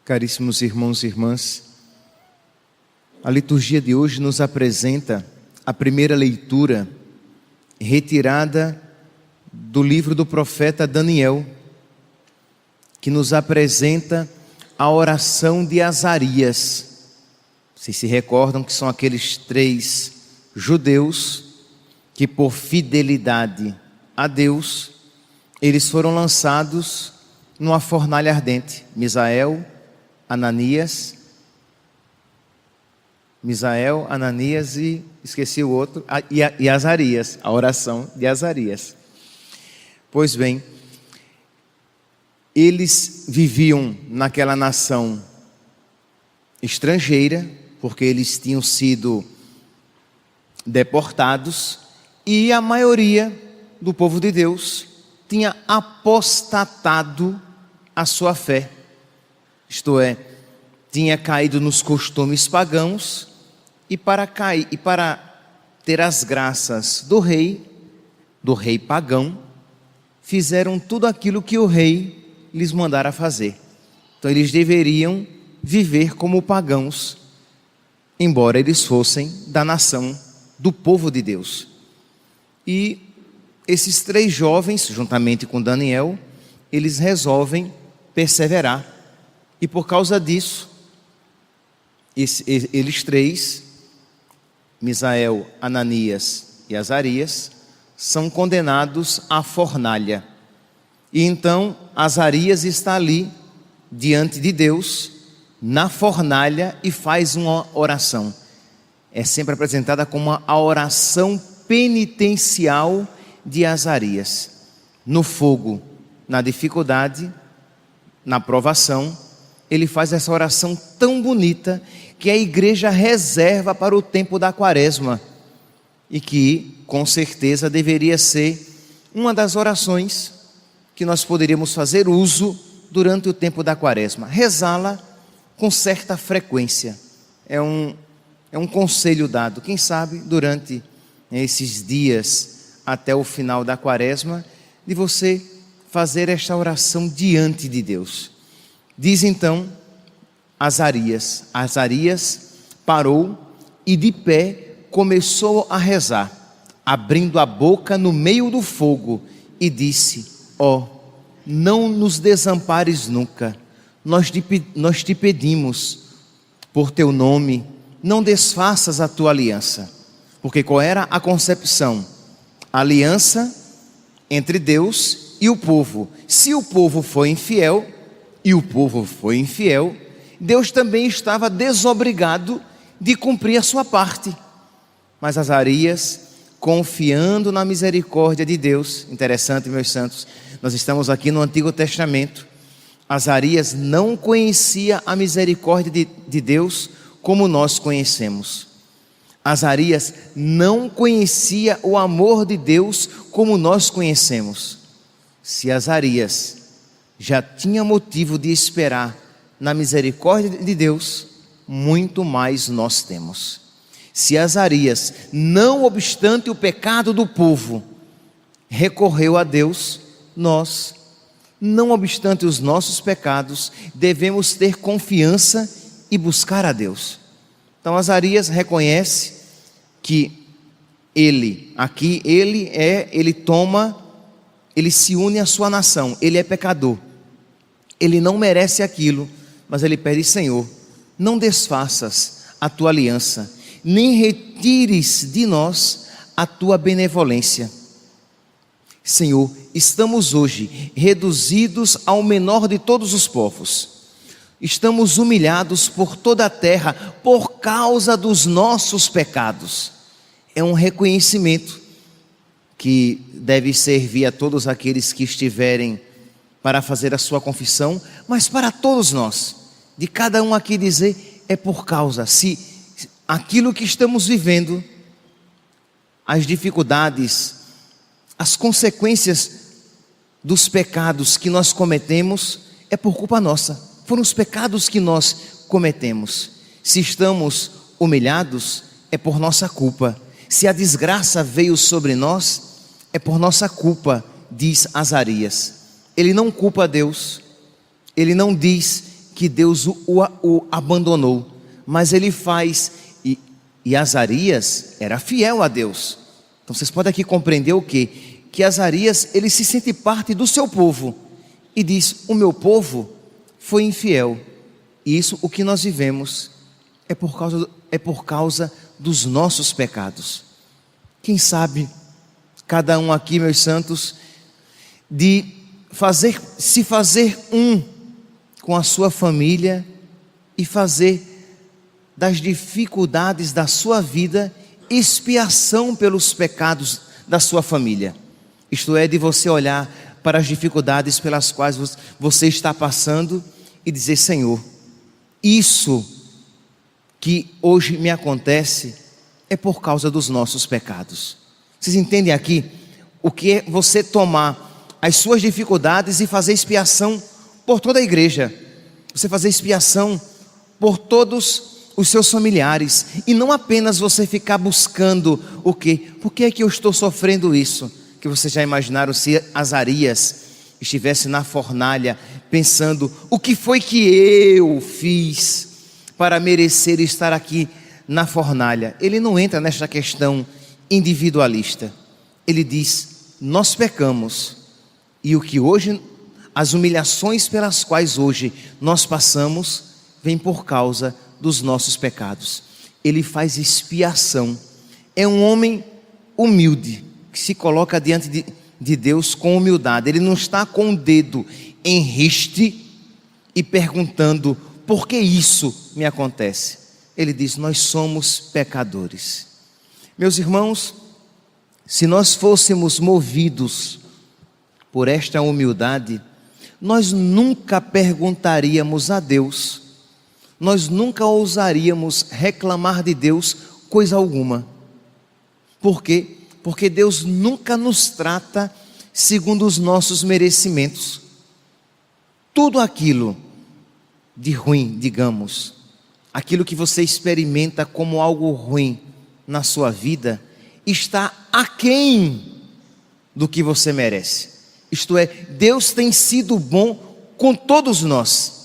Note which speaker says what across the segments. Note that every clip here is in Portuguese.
Speaker 1: Caríssimos irmãos e irmãs, a liturgia de hoje nos apresenta a primeira leitura retirada do livro do profeta Daniel, que nos apresenta a oração de Azarias. Vocês se recordam que são aqueles 3 judeus que, por fidelidade a Deus, eles foram lançados numa fornalha ardente. Misael, Ananias e esqueci o outro, e Azarias, a oração de Azarias. Pois bem, eles viviam naquela nação estrangeira, porque eles tinham sido deportados, e a maioria do povo de Deus tinha apostatado a sua fé. Isto é, tinha caído nos costumes pagãos, e para ter as graças do rei pagão, fizeram tudo aquilo que o rei lhes mandara fazer. Então eles deveriam viver como pagãos, embora eles fossem da nação do povo de Deus. E esses 3 jovens, juntamente com Daniel, eles resolvem perseverar. E por causa disso, eles 3, Misael, Ananias e Azarias, são condenados à fornalha. E então Azarias está ali, diante de Deus, na fornalha, e faz uma oração. É sempre apresentada como a oração penitencial de Azarias. No fogo, na dificuldade, na provação, ele faz essa oração tão bonita que a igreja reserva para o tempo da quaresma, e que com certeza deveria ser uma das orações que nós poderíamos fazer uso durante o tempo da quaresma, rezá-la com certa frequência. É um conselho dado, quem sabe durante esses dias até o final da quaresma, de você fazer esta oração diante de Deus. Diz então Azarias parou e de pé começou a rezar, abrindo a boca no meio do fogo, e disse: ó, não nos desampares nunca, nós te pedimos, por teu nome, não desfaças a tua aliança. Porque qual era a concepção? A aliança entre Deus e o povo. Se o povo foi infiel, e o povo foi infiel, Deus também estava desobrigado de cumprir a sua parte. Mas Azarias, confiando na misericórdia de Deus, interessante, meus santos, nós estamos aqui no Antigo Testamento. Azarias não conhecia a misericórdia de Deus como nós conhecemos. Azarias não conhecia o amor de Deus como nós conhecemos. Se Azarias já tinha motivo de esperar na misericórdia de Deus, muito mais nós temos. Se Azarias, não obstante o pecado do povo, recorreu a Deus, nós, não obstante os nossos pecados, devemos ter confiança e buscar a Deus. Então Azarias reconhece que ele se une à sua nação, ele é pecador, ele não merece aquilo, mas ele pede: Senhor, não desfaças a tua aliança, nem retires de nós a tua benevolência. Senhor, estamos hoje reduzidos ao menor de todos os povos, estamos humilhados por toda a terra por causa dos nossos pecados. É um reconhecimento que deve servir a todos aqueles que estiverem para fazer a sua confissão, mas para todos nós, de cada um aqui dizer: é por causa, se aquilo que estamos vivendo, as dificuldades, as consequências dos pecados que nós cometemos, é por culpa nossa, foram os pecados que nós cometemos. Se estamos humilhados, é por nossa culpa. Se a desgraça veio sobre nós, é por nossa culpa, diz Azarias. Ele não culpa Deus, ele não diz que Deus o abandonou, mas ele faz, e Azarias era fiel a Deus. Então vocês podem aqui compreender o quê? Que Azarias, ele se sente parte do seu povo, e diz: o meu povo foi infiel, e isso, o que nós vivemos, é por causa dos nossos pecados. Quem sabe, cada um aqui, meus santos, de se fazer um com a sua família e fazer das dificuldades da sua vida expiação pelos pecados da sua família. Isto é, de você olhar para as dificuldades pelas quais você está passando e dizer: Senhor, isso que hoje me acontece é por causa dos nossos pecados. Vocês entendem aqui o que é você tomar as suas dificuldades e fazer expiação por toda a igreja, você fazer expiação por todos os seus familiares, e não apenas você ficar buscando o quê? Por que é que eu estou sofrendo isso? Que vocês já imaginaram se Azarias estivesse na fornalha pensando: o que foi que eu fiz para merecer estar aqui na fornalha? Ele não entra nesta questão individualista. Ele diz: nós pecamos, e o que hoje, as humilhações pelas quais hoje nós passamos, vem por causa dos nossos pecados. Ele faz expiação. É um homem humilde, que se coloca diante de Deus com humildade. Ele não está com o dedo em riste e perguntando: por que isso me acontece? Ele diz: nós somos pecadores. Meus irmãos, se nós fôssemos movidos por esta humildade, nós nunca perguntaríamos a Deus, nós nunca ousaríamos reclamar de Deus coisa alguma. Por quê? Porque Deus nunca nos trata segundo os nossos merecimentos. Tudo aquilo de ruim, digamos, aquilo que você experimenta como algo ruim na sua vida, está aquém do que você merece. Isto é, Deus tem sido bom com todos nós,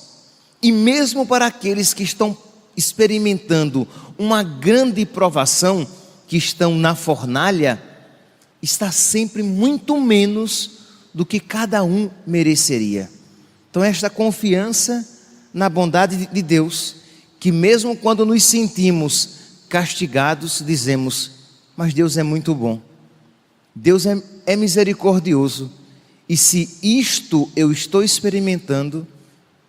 Speaker 1: e mesmo para aqueles que estão experimentando uma grande provação, que estão na fornalha, está sempre muito menos do que cada um mereceria. Então esta confiança na bondade de Deus, que mesmo quando nos sentimos castigados, dizemos: mas Deus é muito bom, Deus é misericordioso, e se isto eu estou experimentando,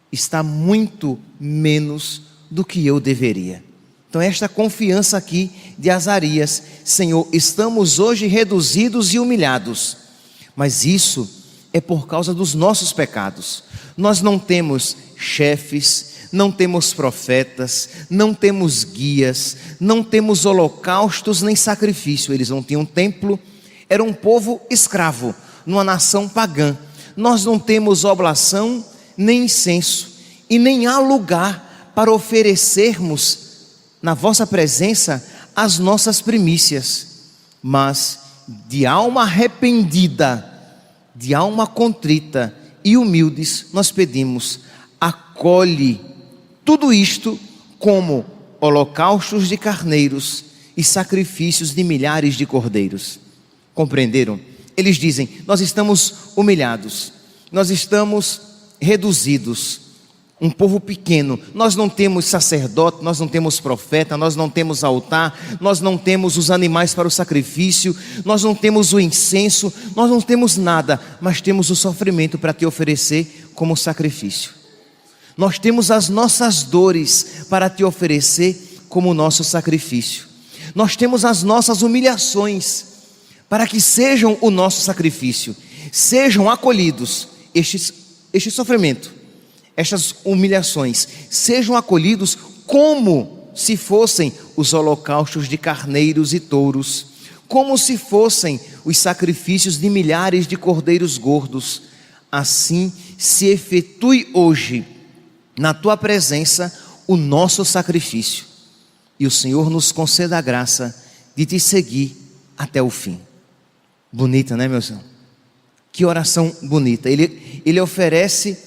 Speaker 1: está muito menos do que eu deveria. Então esta confiança aqui de Azarias: Senhor, estamos hoje reduzidos e humilhados, mas isso é por causa dos nossos pecados. Nós não temos chefes, não temos profetas, não temos guias, não temos holocaustos nem sacrifício. Eles não tinham templo, era um povo escravo, numa nação pagã. Nós não temos oblação nem incenso, e nem há lugar para oferecermos na vossa presença as nossas primícias. Mas de alma arrependida, de alma contrita e humildes, nós pedimos: acolhe tudo isto como holocaustos de carneiros e sacrifícios de milhares de cordeiros. Compreenderam? Eles dizem: nós estamos humilhados, nós estamos reduzidos, um povo pequeno, nós não temos sacerdote, nós não temos profeta, nós não temos altar, nós não temos os animais para o sacrifício, nós não temos o incenso, nós não temos nada, mas temos o sofrimento para te oferecer como sacrifício. Nós temos as nossas dores para te oferecer como nosso sacrifício. Nós temos as nossas humilhações para que sejam o nosso sacrifício, sejam acolhidos este sofrimento, estas humilhações, sejam acolhidos como se fossem os holocaustos de carneiros e touros, como se fossem os sacrifícios de milhares de cordeiros gordos. Assim se efetue hoje na tua presença o nosso sacrifício, e o Senhor nos conceda a graça de te seguir até o fim. Bonita, né, meu Senhor? Que oração bonita. Ele oferece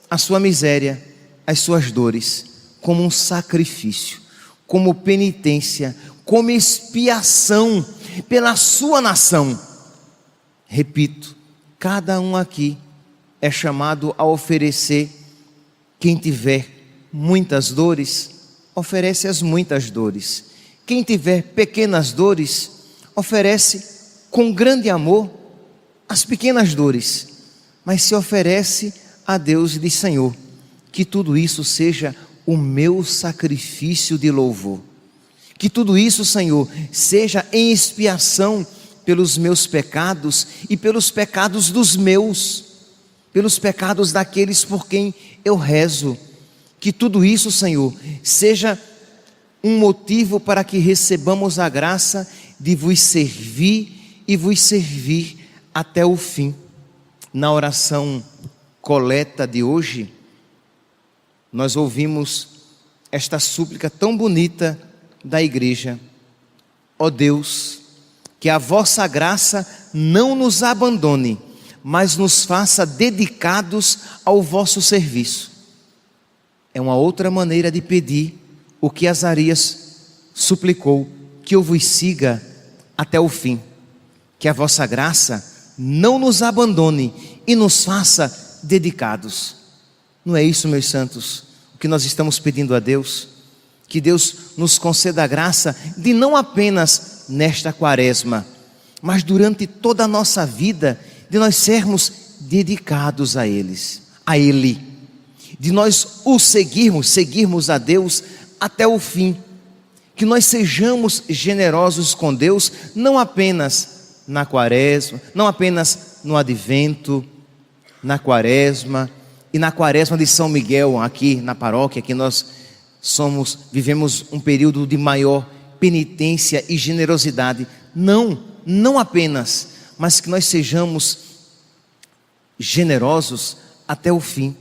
Speaker 1: a sua miséria, as suas dores como um sacrifício, como penitência, como expiação pela sua nação. Repito, cada um aqui é chamado a oferecer. Quem tiver muitas dores, oferece as muitas dores. Quem tiver pequenas dores, oferece com grande amor as pequenas dores. Mas se oferece a Deus e diz: Senhor, que tudo isso seja o meu sacrifício de louvor. Que tudo isso, Senhor, seja em expiação pelos meus pecados e pelos pecados dos meus, pelos pecados daqueles por quem eu rezo. Que tudo isso, Senhor, seja um motivo para que recebamos a graça de vos servir e vos servir até o fim. Na oração coleta de hoje, nós ouvimos esta súplica tão bonita da igreja: ó Deus, que a vossa graça não nos abandone, mas nos faça dedicados ao vosso serviço. É uma outra maneira de pedir o que Azarias suplicou: que eu vos siga até o fim. Que a vossa graça não nos abandone e nos faça dedicados. Não é isso, meus santos, o que nós estamos pedindo a Deus? Que Deus nos conceda a graça de não apenas nesta quaresma, mas durante toda a nossa vida, de nós sermos dedicados a Ele, de nós o seguirmos a Deus até o fim. Que nós sejamos generosos com Deus, não apenas na quaresma, não apenas no advento, na quaresma e na quaresma de São Miguel, aqui na paróquia, que nós vivemos um período de maior penitência e generosidade. Não apenas, mas que nós sejamos generosos até o fim.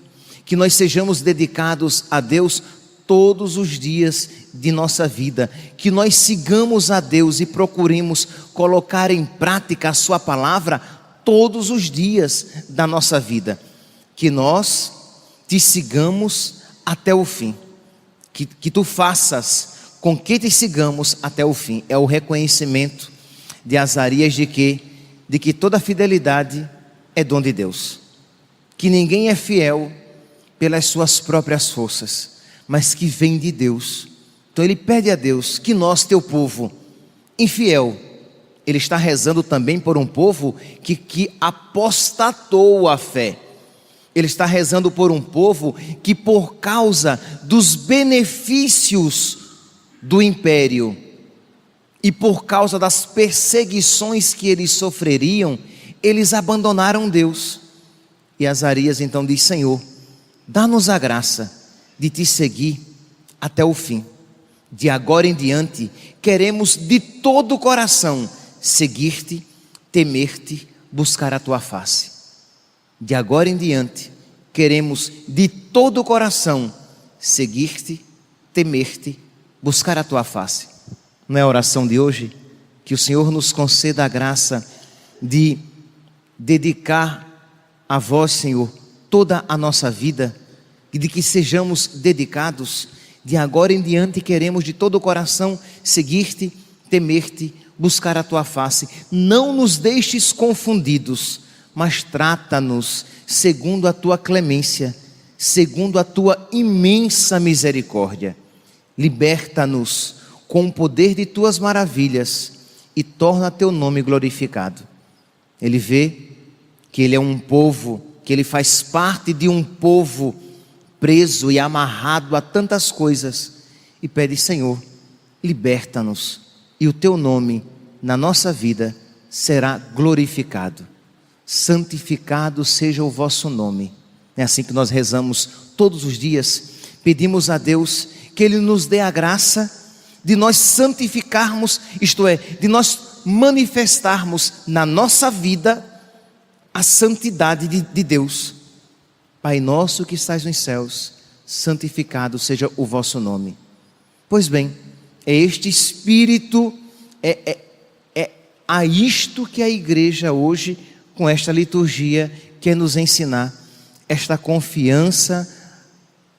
Speaker 1: Que nós sejamos dedicados a Deus todos os dias de nossa vida. Que nós sigamos a Deus e procuremos colocar em prática a sua palavra todos os dias da nossa vida. Que nós te sigamos até o fim. Que tu faças com que te sigamos até o fim. É o reconhecimento de Azarias de que toda fidelidade é dom de Deus. Que ninguém é fiel pelas suas próprias forças, mas que vem de Deus. Então ele pede a Deus que nós, teu povo infiel, ele está rezando também por um povo que apostatou a fé. Ele está rezando por um povo que, por causa dos benefícios do império e por causa das perseguições que eles sofreriam, eles abandonaram Deus. E Azarias então diz: Senhor, dá-nos a graça de te seguir até o fim. De agora em diante, queremos de todo o coração seguir-te, temer-te, buscar a tua face. De agora em diante, queremos de todo o coração seguir-te, temer-te, buscar a tua face. Não é a oração de hoje? Que o Senhor nos conceda a graça de dedicar a vós, Senhor, toda a nossa vida, e de que sejamos dedicados. De agora em diante queremos de todo o coração seguir-te, temer-te, buscar a tua face. Não nos deixes confundidos, mas trata-nos segundo a tua clemência, segundo a tua imensa misericórdia. Liberta-nos com o poder de tuas maravilhas e torna teu nome glorificado. Ele vê que ele é um povo, que ele faz parte de um povo preso e amarrado a tantas coisas, e pede: Senhor, liberta-nos, e o teu nome na nossa vida será glorificado. Santificado seja o vosso nome. É assim que nós rezamos todos os dias. Pedimos a Deus que Ele nos dê a graça de nós santificarmos, isto é, de nós manifestarmos na nossa vida a santidade de Deus. Pai nosso que estais nos céus, santificado seja o vosso nome. Pois bem, é este Espírito, é a isto que a igreja hoje, com esta liturgia, quer nos ensinar. Esta confiança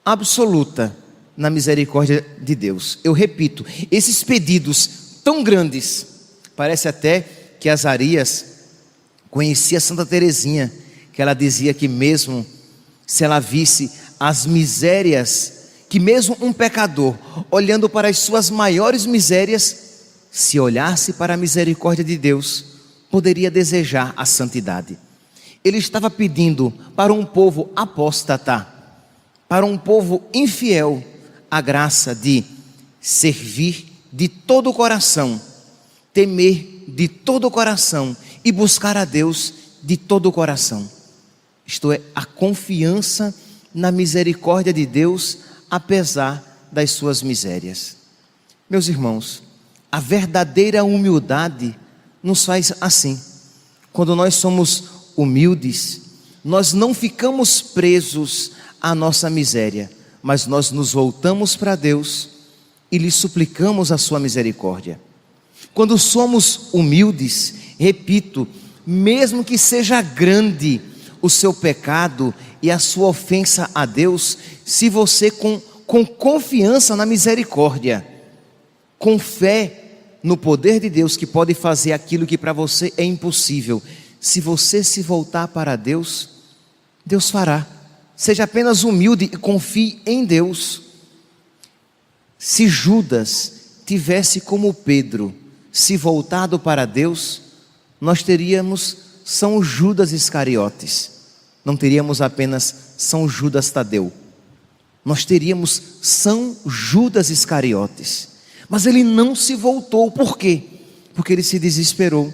Speaker 1: absoluta na misericórdia de Deus. Eu repito, esses pedidos tão grandes, parece até que Azarias conhecia Santa Teresinha, que ela dizia que mesmo se ela visse as misérias, que mesmo um pecador, olhando para as suas maiores misérias, se olhasse para a misericórdia de Deus, poderia desejar a santidade. Ele estava pedindo para um povo apóstata, para um povo infiel, a graça de servir de todo o coração, temer de todo o coração e buscar a Deus de todo o coração. Isto é, a confiança na misericórdia de Deus, apesar das suas misérias. Meus irmãos, a verdadeira humildade nos faz assim. Quando nós somos humildes, nós não ficamos presos à nossa miséria, mas nós nos voltamos para Deus e lhe suplicamos a sua misericórdia. Quando somos humildes, repito, mesmo que seja grande o seu pecado e a sua ofensa a Deus, se você com confiança na misericórdia, com fé no poder de Deus que pode fazer aquilo que para você é impossível, se você se voltar para Deus, Deus fará. Seja apenas humilde e confie em Deus. Se Judas tivesse como Pedro se voltado para Deus, nós teríamos São Judas Iscariotes, não teríamos apenas São Judas Tadeu, nós teríamos São Judas Iscariotes. Mas ele não se voltou, por quê? Porque ele se desesperou,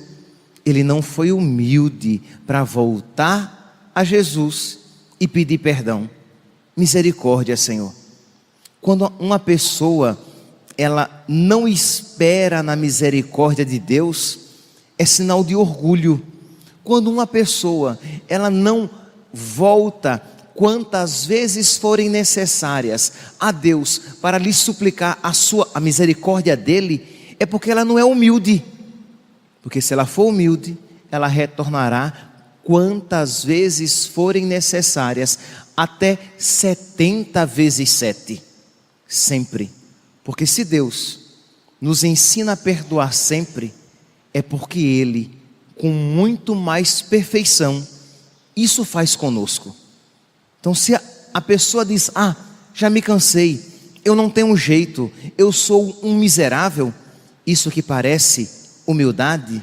Speaker 1: ele não foi humilde para voltar a Jesus e pedir perdão. Misericórdia, Senhor. Quando uma pessoa, ela não espera na misericórdia de Deus, é sinal de orgulho. Quando uma pessoa, ela não volta quantas vezes forem necessárias a Deus para lhe suplicar a misericórdia dele, é porque ela não é humilde. Porque se ela for humilde, ela retornará quantas vezes forem necessárias, até 70 vezes 7, sempre. Porque se Deus nos ensina a perdoar sempre, é porque Ele, com muito mais perfeição, isso faz conosco. Então se a pessoa diz, já me cansei, eu não tenho jeito, eu sou um miserável, isso que parece humildade,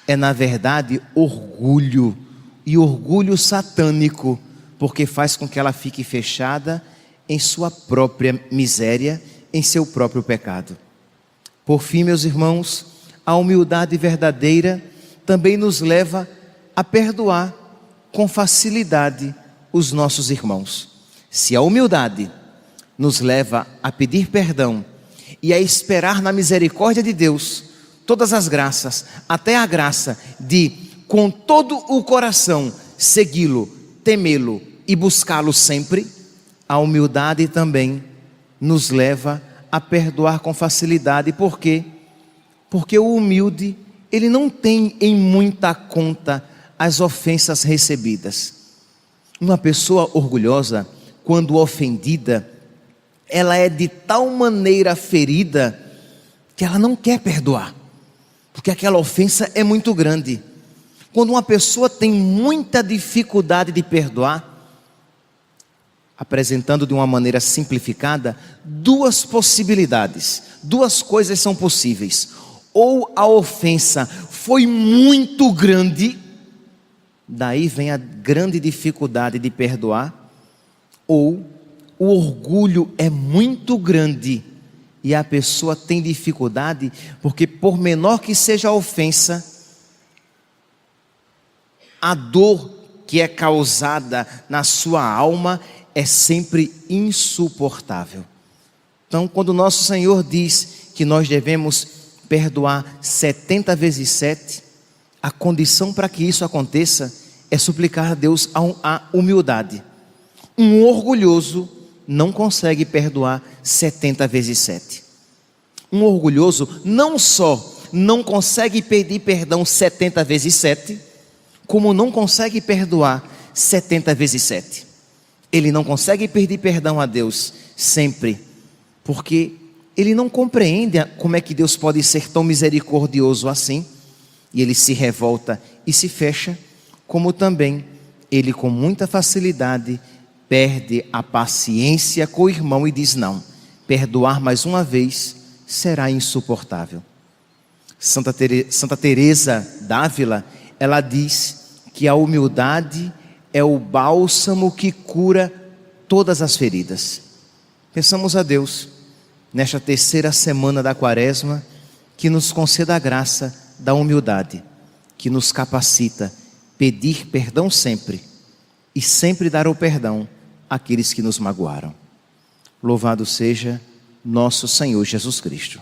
Speaker 1: é na verdade orgulho, e orgulho satânico, porque faz com que ela fique fechada em sua própria miséria, em seu próprio pecado. Por fim, meus irmãos, a humildade verdadeira também nos leva a perdoar com facilidade os nossos irmãos. Se a humildade nos leva a pedir perdão e a esperar na misericórdia de Deus todas as graças, até a graça de com todo o coração segui-lo, temê-lo e buscá-lo sempre, a humildade também nos leva a perdoar com facilidade. Por quê? Porque o humilde, ele não tem em muita conta as ofensas recebidas. Uma pessoa orgulhosa, quando ofendida, ela é de tal maneira ferida que ela não quer perdoar, porque aquela ofensa é muito grande. Quando uma pessoa tem muita dificuldade de perdoar, apresentando de uma maneira simplificada, duas possibilidades, duas coisas são possíveis. Ou a ofensa foi muito grande, daí vem a grande dificuldade de perdoar, ou o orgulho é muito grande e a pessoa tem dificuldade, porque por menor que seja a ofensa, a dor que é causada na sua alma é sempre insuportável. Então, quando nosso Senhor diz que nós devemos perdoar 70 vezes 7, a condição para que isso aconteça é suplicar a Deus a humildade. Um orgulhoso não consegue perdoar 70 vezes 7. Um orgulhoso não só não consegue pedir perdão 70 vezes 7, como não consegue perdoar 70 vezes 7. Ele não consegue pedir perdão a Deus sempre, porque ele não compreende como é que Deus pode ser tão misericordioso assim, e ele se revolta e se fecha, como também ele com muita facilidade perde a paciência com o irmão e diz: não, perdoar mais uma vez será insuportável. Santa Teresa d'Ávila, ela diz que a humildade é o bálsamo que cura todas as feridas. Peçamos a Deus, nesta terceira semana da Quaresma, que nos conceda a graça da humildade, que nos capacita a pedir perdão sempre e sempre dar o perdão àqueles que nos magoaram. Louvado seja nosso Senhor Jesus Cristo.